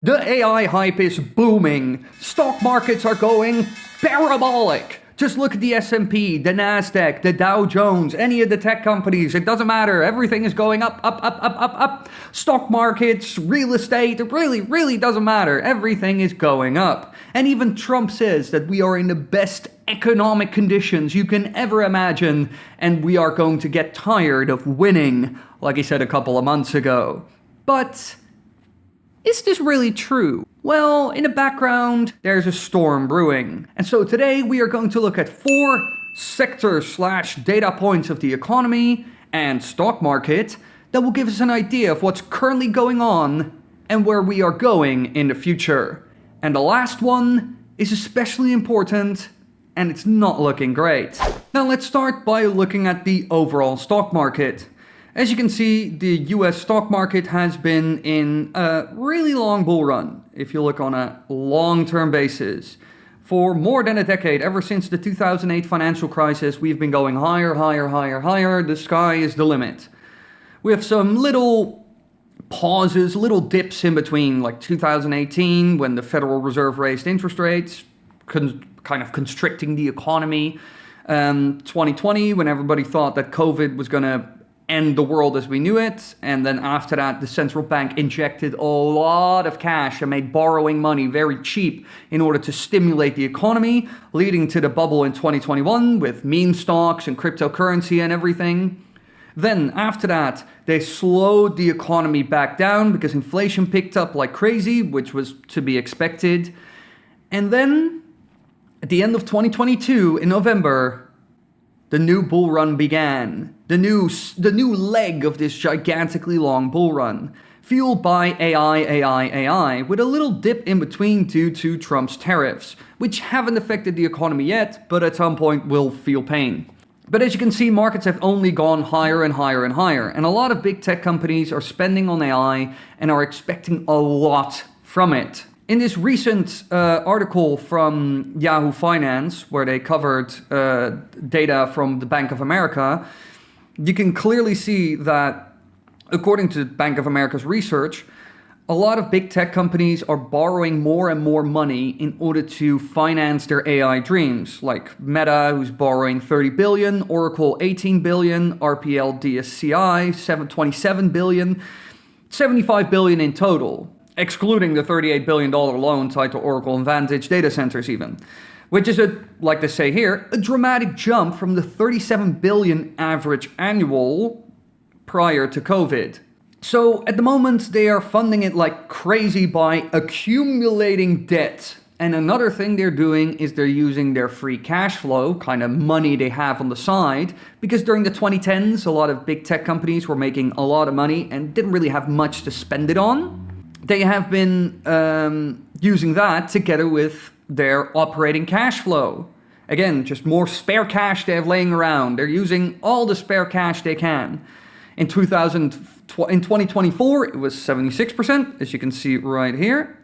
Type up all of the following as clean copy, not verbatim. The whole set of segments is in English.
The AI hype is booming. Stock markets are going parabolic. Just look at the S&P, the Nasdaq, the Dow Jones, any of the tech companies. It doesn't matter. Everything is going up, up, up, up, up, up. Stock markets, real estate, it really doesn't matter. Everything is going up. And even Trump says that we are in the best economic conditions you can ever imagine, and we are going to get tired of winning, like he said a couple of months ago. But is this really true? Well, in the background, there's a storm brewing. And so today we are going to look at 4 sector/data points of the economy and stock market that will give us an idea of what's currently going on and where we are going in the future. And the last one is especially important, and it's not looking great. Now let's start by looking at the overall stock market. As you can see, the US stock market has been in a really long bull run, if you look on a long-term basis. For more than a decade, ever since the 2008 financial crisis, we've been going higher, higher, higher, higher. The sky is the limit. We have some little pauses, little dips in between, like 2018, when the Federal Reserve raised interest rates, kind of constricting the economy. 2020, when everybody thought that COVID was going to end the world as we knew it. And then after that, the central bank injected a lot of cash and made borrowing money very cheap in order to stimulate the economy, leading to the bubble in 2021 with meme stocks and cryptocurrency and everything. Then after that, they slowed the economy back down because inflation picked up like crazy, which was to be expected. And then at the end of 2022, in November, the new bull run began. The new leg of this gigantically long bull run, fueled by AI, with a little dip in between due to Trump's tariffs, which haven't affected the economy yet, but at some point will feel pain. But as you can see, markets have only gone higher and higher and higher, and a lot of big tech companies are spending on AI and are expecting a lot from it. In this recent article from Yahoo Finance, where they covered data from the Bank of America, you can clearly see that, according to Bank of America's research, a lot of big tech companies are borrowing more and more money in order to finance their AI dreams, like Meta, who's borrowing $30 billion, Oracle $18 billion, RPL DSCI $27 billion, $75 billion in total, excluding the $38 billion loan tied to Oracle and Vantage data centers even. Which is, like they say here, a dramatic jump from the $37 billion average annual prior to COVID. So at the moment, they are funding it like crazy by accumulating debt. And another thing they're doing is they're using their free cash flow, kind of money they have on the side, because during the 2010s, a lot of big tech companies were making a lot of money and didn't really have much to spend it on. They have been using that together with their operating cash flow. Again, just more spare cash they have laying around. They're using all the spare cash they can. In 2024, it was 76%, as you can see right here.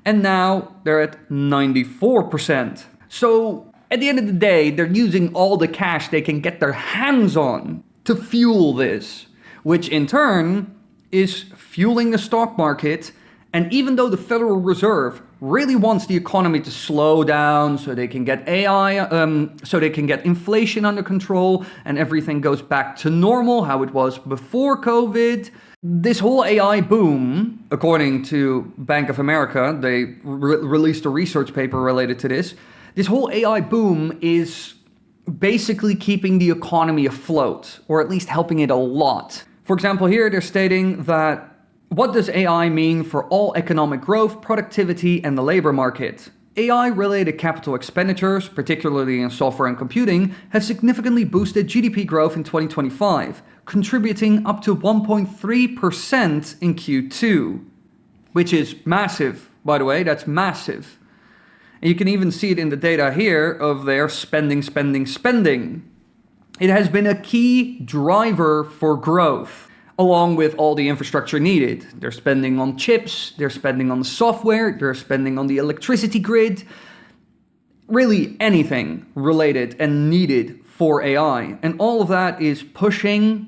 And now they're at 94%. So at the end of the day, they're using all the cash they can get their hands on to fuel this, which in turn is fueling the stock market. And even though the Federal Reserve really wants the economy to slow down so they can get so they can get inflation under control and everything goes back to normal, how it was before COVID, this whole AI boom, according to Bank of America, they released a research paper related to this whole AI boom is basically keeping the economy afloat, or at least helping it a lot. For example, here they're stating that, what does AI mean for all economic growth, productivity, and the labor market? AI-related capital expenditures, particularly in software and computing, have significantly boosted GDP growth in 2025, contributing up to 1.3% in Q2, which is massive, by the way, that's massive. And you can even see it in the data here of their spending. It has been a key driver for growth, along with all the infrastructure needed. They're spending on chips, they're spending on the software, they're spending on the electricity grid, really anything related and needed for AI. And all of that is pushing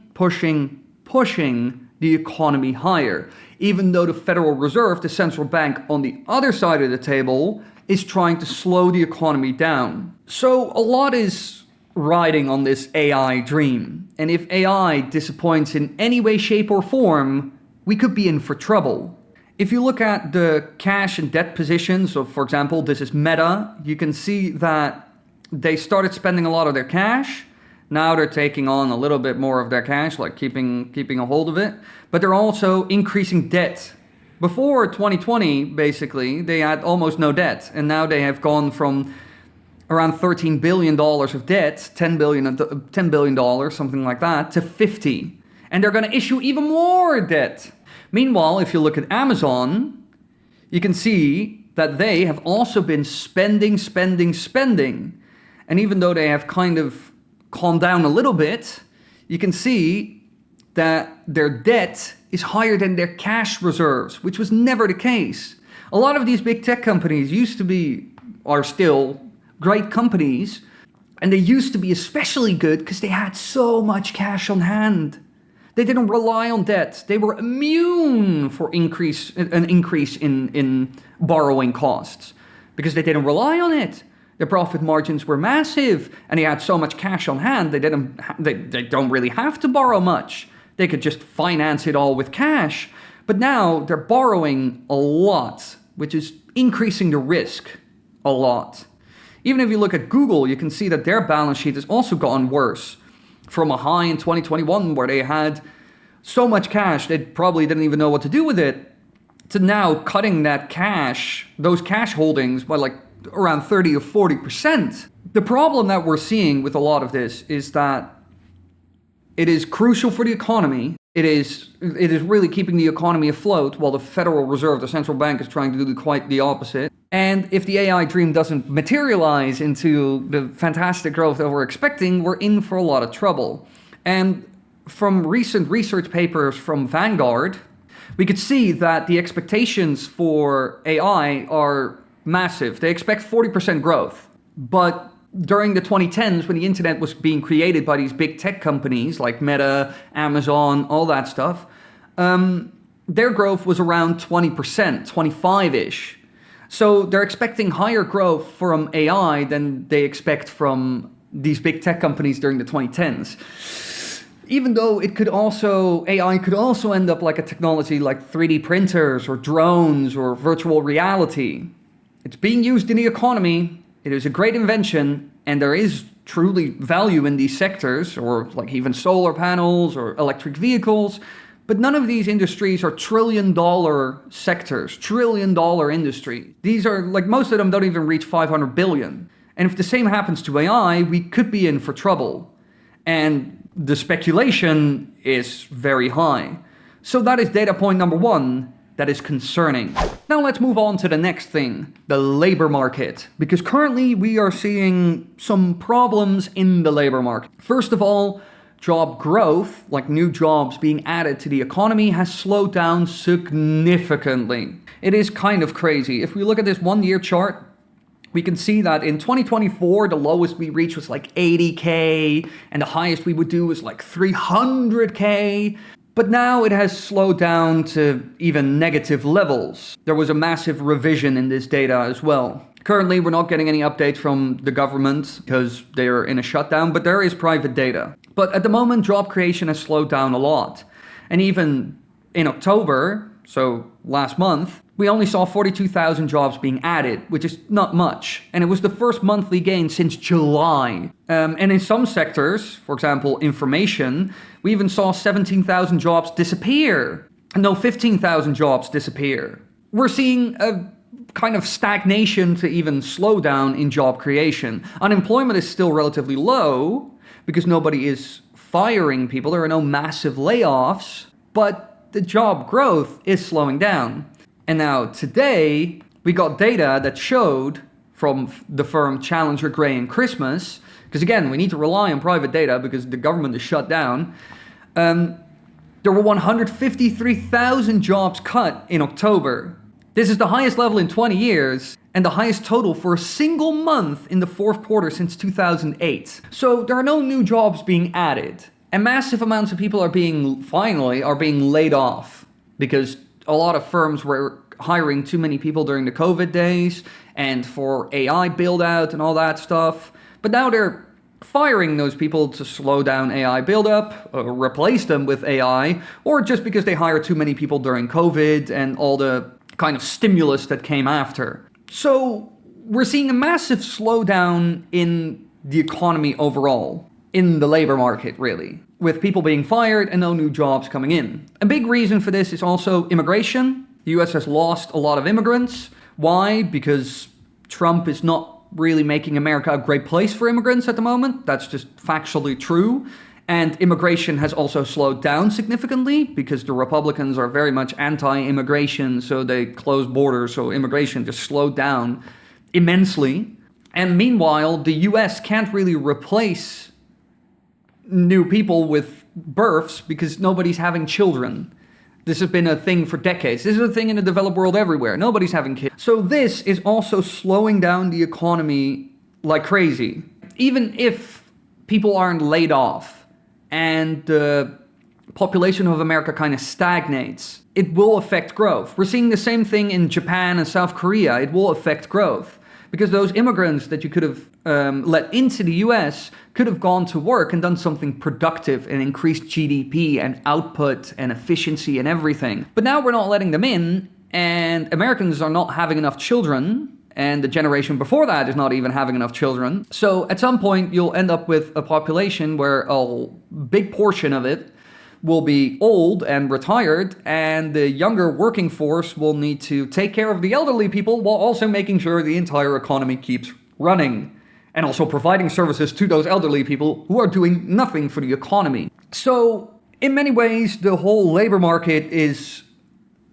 the economy higher. even though the Federal Reserve, the central bank on the other side of the table, is trying to slow the economy down. So a lot is riding on this AI dream. And if AI disappoints in any way, shape, or form, we could be in for trouble. If you look at the cash and debt positions, so for example, this is Meta, you can see that they started spending a lot of their cash. Now they're taking on a little bit more of their cash, like keeping a hold of it. But they're also increasing debt. Before 2020, basically, they had almost no debt. And now they have gone from around $13 billion of debt, $10 billion, something like that, to 50. And they're going to issue even more debt. Meanwhile, if you look at Amazon, you can see that they have also been spending. And even though they have kind of calmed down a little bit, you can see that their debt is higher than their cash reserves, which was never the case. A lot of these big tech companies are still great companies, and they used to be especially good because they had so much cash on hand. They didn't rely on debt. They were immune for an increase in borrowing costs because they didn't rely on it. Their profit margins were massive, and they had so much cash on hand. They don't really have to borrow much. They could just finance it all with cash. But now they're borrowing a lot, which is increasing the risk a lot. Even if you look at Google, you can see that their balance sheet has also gotten worse. From a high in 2021 where they had so much cash they probably didn't even know what to do with it, to now cutting those cash holdings by like around 30 or 40%. The problem that we're seeing with a lot of this is that it is crucial for the economy. It is really keeping the economy afloat while the Federal Reserve, the central bank, is trying to do quite the opposite. And if the AI dream doesn't materialize into the fantastic growth that we're expecting, we're in for a lot of trouble. And from recent research papers from Vanguard, we could see that the expectations for AI are massive. They expect 40% growth. But during the 2010s, when the internet was being created by these big tech companies like Meta, Amazon, all that stuff, their growth was around 20%, 25-ish. So they're expecting higher growth from AI than they expect from these big tech companies during the 2010s. Even though AI could also end up like a technology like 3D printers or drones or virtual reality. It's being used in the economy. It is a great invention, and there is truly value in these sectors, or like even solar panels or electric vehicles. But none of these industries are trillion-dollar sectors, trillion-dollar industry. These are, like, most of them don't even reach 500 billion. And if the same happens to AI, we could be in for trouble. And the speculation is very high. So that is data point number one. That is concerning. Now let's move on to the next thing, the labor market. Because currently we are seeing some problems in the labor market. First of all, job growth, like new jobs being added to the economy, has slowed down significantly. It is kind of crazy. If we look at this 1-year chart, we can see that in 2024, the lowest we reached was like 80K, and the highest we would do was like 300K. But now it has slowed down to even negative levels. There was a massive revision in this data as well. Currently, we're not getting any updates from the government because they are in a shutdown, but there is private data. But at the moment, job creation has slowed down a lot. And even in October, so last month, we only saw 42,000 jobs being added, which is not much. And it was the first monthly gain since July. And in some sectors, for example, information, we even saw 17,000 jobs disappear. No, 15,000 jobs disappear. We're seeing a kind of stagnation to even slowdown in job creation. Unemployment is still relatively low because nobody is firing people. There are no massive layoffs, but the job growth is slowing down. And now today, we got data that showed from the firm Challenger, Gray & Christmas, because again, we need to rely on private data because the government is shut down. There were 153,000 jobs cut in October. This is the highest level in 20 years and the highest total for a single month in the fourth quarter since 2008. So there are no new jobs being added, and massive amounts of people are being laid off because a lot of firms were hiring too many people during the COVID days and for AI build out and all that stuff. But now they're firing those people to slow down AI buildup, or replace them with AI, or just because they hired too many people during COVID and all the kind of stimulus that came after. So we're seeing a massive slowdown in the economy overall, in the labor market really, with people being fired and no new jobs coming in. A big reason for this is also immigration. The US has lost a lot of immigrants. Why? Because Trump is not really making America a great place for immigrants at the moment. That's just factually true. And immigration has also slowed down significantly because the Republicans are very much anti-immigration, so they closed borders, so immigration just slowed down immensely. And meanwhile, the US can't really replace new people with births because nobody's having children. This has been a thing for decades. This is a thing in the developed world everywhere. Nobody's having kids. So this is also slowing down the economy like crazy. Even if people aren't laid off and the population of America kind of stagnates, it will affect growth. We're seeing the same thing in Japan and South Korea. It will affect growth. Because those immigrants that you could have let into the US could have gone to work and done something productive and increased GDP and output and efficiency and everything. But now we're not letting them in, and Americans are not having enough children, and the generation before that is not even having enough children. So at some point you'll end up with a population where a big portion of it will be old and retired, and the younger working force will need to take care of the elderly people while also making sure the entire economy keeps running, and also providing services to those elderly people who are doing nothing for the economy. So in many ways, the whole labor market is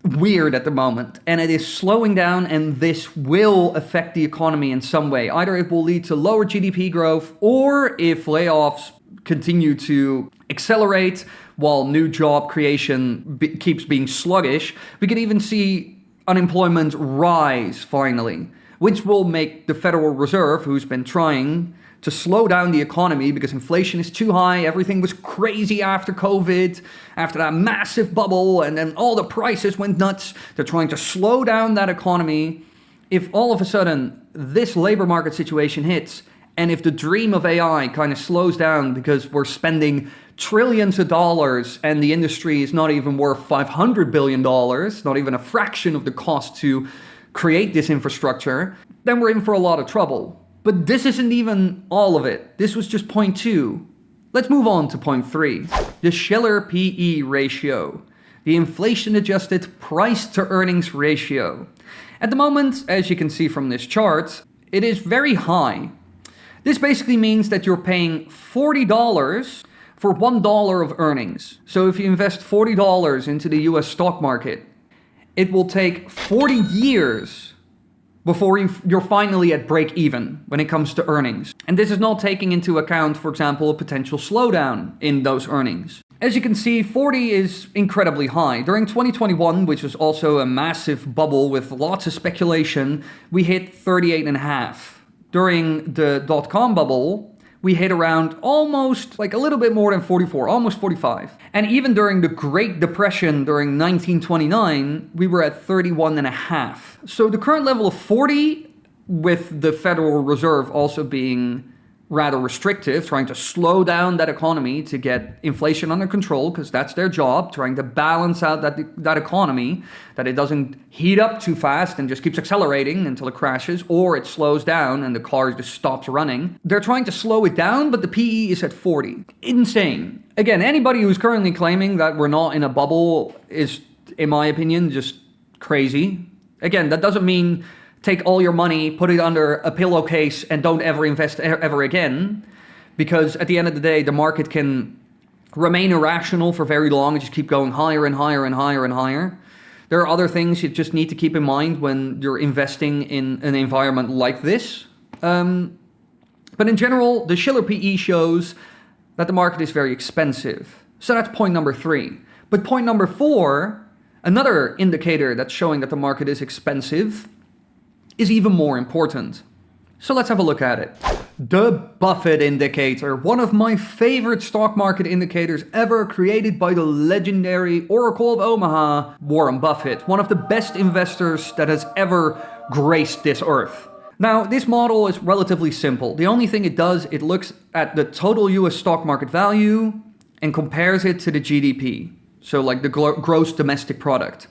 weird at the moment, and it is slowing down, and this will affect the economy in some way. Either it will lead to lower GDP growth, or if layoffs continue to accelerate while new job creation keeps being sluggish, we could even see unemployment rise finally, which will make the Federal Reserve, who's been trying to slow down the economy because inflation is too high, everything was crazy after COVID, after that massive bubble, and then all the prices went nuts. They're trying to slow down that economy. If all of a sudden this labor market situation hits, and if the dream of AI kind of slows down because we're spending trillions of dollars and the industry is not even worth $500 billion, not even a fraction of the cost to create this infrastructure, then we're in for a lot of trouble. But this isn't even all of it. This was just point 2. Let's move on to point 3. The Shiller PE ratio, the inflation-adjusted price-to-earnings ratio. At the moment, as you can see from this chart, it is very high. This basically means that you're paying $40 for $1 of earnings. So if you invest $40 into the US stock market, it will take 40 years before you're finally at break even when it comes to earnings. And this is not taking into account, for example, a potential slowdown in those earnings. As you can see, 40 is incredibly high. During 2021, which was also a massive bubble with lots of speculation, we hit 38.5. During the dot-com bubble, we hit around almost, like a little bit more than 44, almost 45. And even during the Great Depression during 1929, we were at 31.5. So the current level of 40, with the Federal Reserve also being rather restrictive, trying to slow down that economy to get inflation under control, because that's their job, trying to balance out that economy, that it doesn't heat up too fast and just keeps accelerating until it crashes, or it slows down and the car just stops running. They're trying to slow it down, but the PE is at 40. Insane. Again, anybody who's currently claiming that we're not in a bubble is, in my opinion, just crazy. Again, that doesn't mean take all your money, put it under a pillowcase, and don't ever invest ever again. Because at the end of the day, the market can remain irrational for very long and just keep going higher and higher and higher and higher. There are other things you just need to keep in mind when you're investing in an environment like this. But in general, the Shiller PE shows that the market is very expensive. So that's point number 3. But point number 4, another indicator that's showing that the market is expensive, is even more important. So let's have a look at it. The Buffett indicator, one of my favorite stock market indicators ever, created by the legendary Oracle of Omaha, Warren Buffett, one of the best investors that has ever graced this earth. Now, this model is relatively simple. The only thing it does, it looks at the total US stock market value and compares it to the GDP. So like the gross domestic product.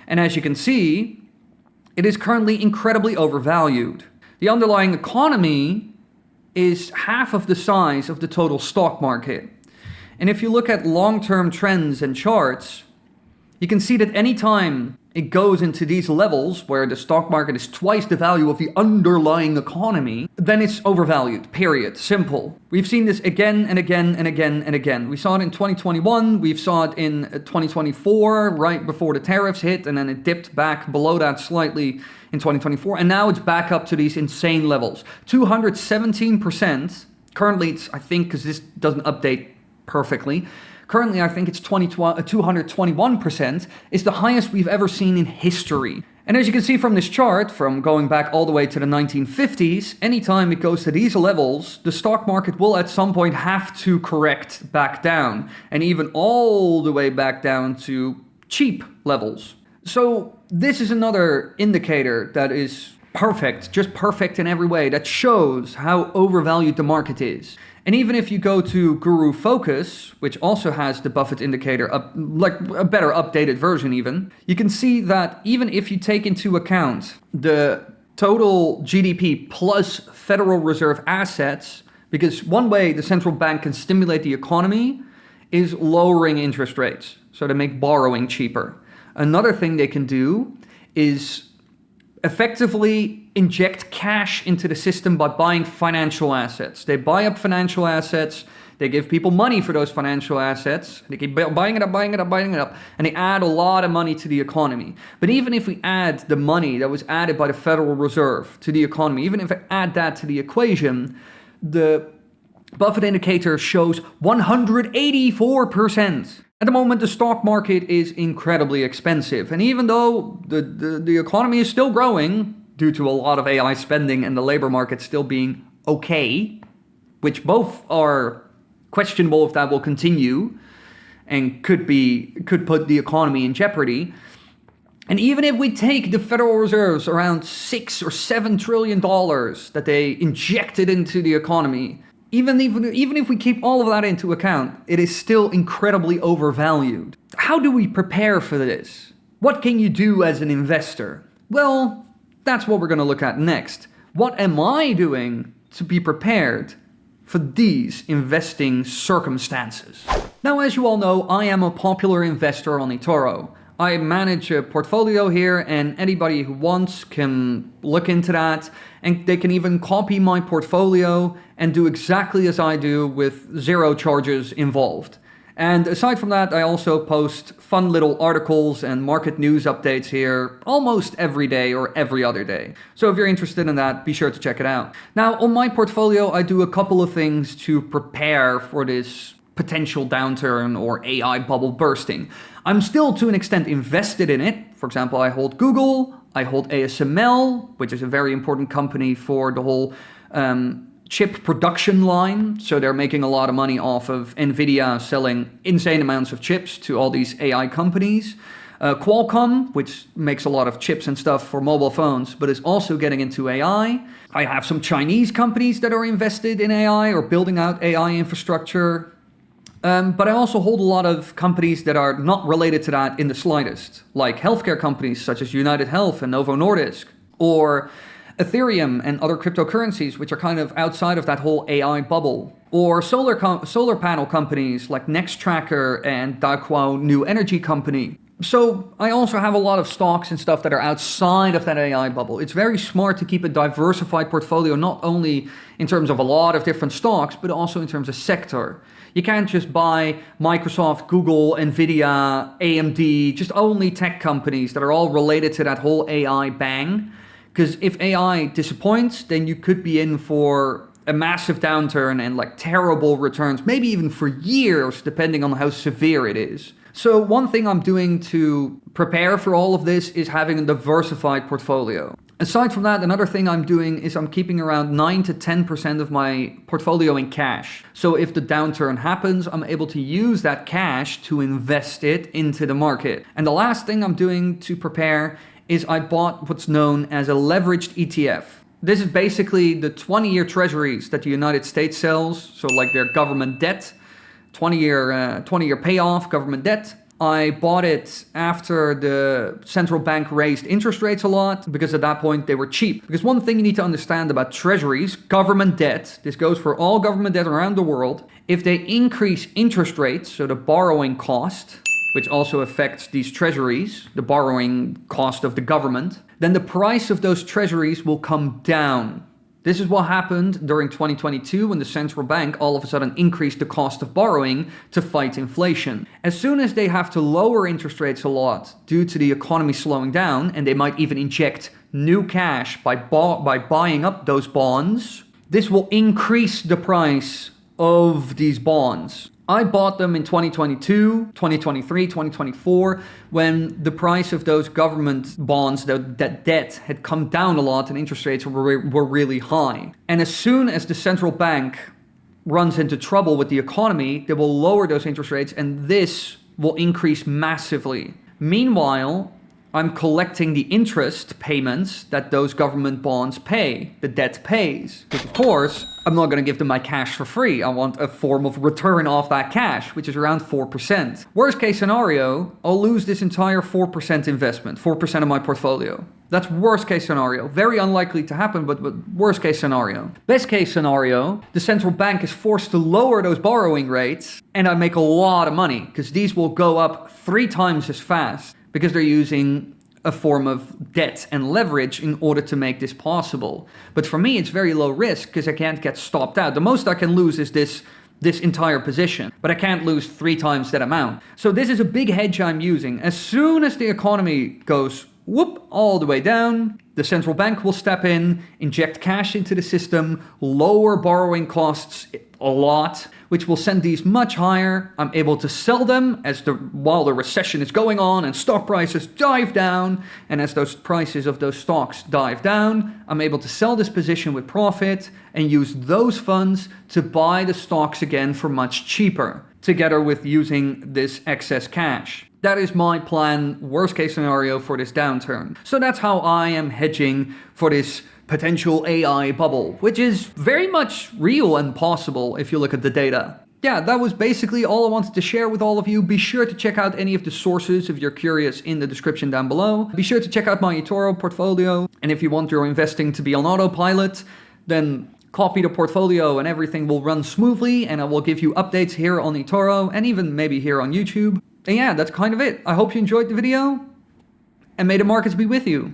And as you can see, it is currently incredibly overvalued. The underlying economy is half of the size of the total stock market. And if you look at long-term trends and charts, you can see that anytime it goes into these levels where the stock market is twice the value of the underlying economy, then it's overvalued, period, simple. We've seen this again and again and again and again. We saw it in 2021, we saw it in 2024, right before the tariffs hit, and then it dipped back below that slightly in 2024, and now it's back up to these insane levels. 217%, currently it's, I think, because this doesn't update perfectly, currently, I think it's 221%, is the highest we've ever seen in history. And as you can see from this chart, from going back all the way to the 1950s, anytime it goes to these levels, the stock market will at some point have to correct back down, and even all the way back down to cheap levels. So this is another indicator that is perfect, just perfect in every way, that shows how overvalued the market is. And even if you go to Guru Focus, which also has the Buffett indicator, like a better updated version even, you can see that even if you take into account the total GDP plus Federal Reserve assets, because one way the central bank can stimulate the economy is lowering interest rates, so to make borrowing cheaper. Another thing they can do is effectively inject cash into the system by buying financial assets. They buy up financial assets, they give people money for those financial assets, they keep buying it up, and they add a lot of money to the economy. But even if we add the money that was added by the Federal Reserve to the economy, even if I add that to the equation, the Buffett indicator shows 184%. At the moment, the stock market is incredibly expensive. And even though the economy is still growing due to a lot of AI spending and the labor market still being okay, which both are questionable if that will continue and could put the economy in jeopardy. And even if we take the Federal Reserve's around $6 or $7 trillion that they injected into the economy, even if we keep all of that into account, it is still incredibly overvalued. How do we prepare for this? What can you do as an investor? Well, that's what we're going to look at next. What am I doing to be prepared for these investing circumstances? Now, as you all know, I am a popular investor on eToro. I manage a portfolio here, and anybody who wants can look into that, and they can even copy my portfolio and do exactly as I do with zero charges involved. And aside from that, I also post fun little articles and market news updates here almost every day or every other day. So if you're interested in that, be sure to check it out. Now, on my portfolio, I do a couple of things to prepare for this potential downturn or AI bubble bursting. I'm still to an extent invested in it. For example, I hold Google, I hold ASML, which is a very important company for the whole chip production line. So they're making a lot of money off of NVIDIA selling insane amounts of chips to all these AI companies. Qualcomm, which makes a lot of chips and stuff for mobile phones, but is also getting into AI. I have some Chinese companies that are invested in AI or building out AI infrastructure. But I also hold a lot of companies that are not related to that in the slightest, like healthcare companies such as United Health and Novo Nordisk, or Ethereum and other cryptocurrencies, which are kind of outside of that whole AI bubble, or solar panel companies like Nextracker and Daqo New Energy Company. So I also have a lot of stocks and stuff that are outside of that AI bubble. It's very smart to keep a diversified portfolio, not only in terms of a lot of different stocks, but also in terms of sector. You can't just buy Microsoft, Google, NVIDIA, AMD, just only tech companies that are all related to that whole AI bang. Because if AI disappoints, then you could be in for a massive downturn and like terrible returns, maybe even for years, depending on how severe it is. So one thing I'm doing to prepare for all of this is having a diversified portfolio. Aside from that, another thing I'm doing is I'm keeping around 9 to 10% of my portfolio in cash. So if the downturn happens, I'm able to use that cash to invest it into the market. And the last thing I'm doing to prepare is I bought what's known as a leveraged ETF. This is basically the 20-year treasuries that the United States sells. So like their government debt, 20-year payoff government debt. I bought it after the central bank raised interest rates a lot because at that point they were cheap. Because one thing you need to understand about treasuries, government debt, this goes for all government debt around the world. If they increase interest rates, so the borrowing cost, which also affects these treasuries, the borrowing cost of the government, then the price of those treasuries will come down. This is what happened during 2022 when the central bank all of a sudden increased the cost of borrowing to fight inflation. As soon as they have to lower interest rates a lot due to the economy slowing down, and they might even inject new cash by buying up those bonds, this will increase the price of these bonds. I bought them in 2022, 2023, 2024, when the price of those government bonds, that debt, had come down a lot and interest rates were really high. And as soon as the central bank runs into trouble with the economy, they will lower those interest rates and this will increase massively. Meanwhile, I'm collecting the interest payments that those government bonds pay, the debt pays. Because of course, I'm not going to give them my cash for free. I want a form of return off that cash, which is around 4%. Worst case scenario, I'll lose this entire 4% investment, 4% of my portfolio. That's worst case scenario. Very unlikely to happen, but worst case scenario. Best case scenario, the central bank is forced to lower those borrowing rates and I make a lot of money because these will go up 3 times as fast. Because they're using a form of debt and leverage in order to make this possible. But for me, it's very low risk because I can't get stopped out. The most I can lose is this entire position, but I can't lose 3 times that amount. So this is a big hedge I'm using. As soon as the economy goes whoop all the way down, the central bank will step in, inject cash into the system, lower borrowing costs a lot, which will send these much higher. I'm able to sell them while the recession is going on and stock prices dive down. And as those prices of those stocks dive down, I'm able to sell this position with profit and use those funds to buy the stocks again for much cheaper, together with using this excess cash. That is my plan, worst case scenario for this downturn. So that's how I am hedging for this potential AI bubble, which is very much real and possible if you look at the data. Yeah, that was basically all I wanted to share with all of you. Be sure to check out any of the sources if you're curious in the description down below. Be sure to check out my eToro portfolio. And if you want your investing to be on autopilot, then copy the portfolio and everything will run smoothly. And I will give you updates here on eToro and even maybe here on YouTube. And yeah, that's kind of it. I hope you enjoyed the video and may the markets be with you.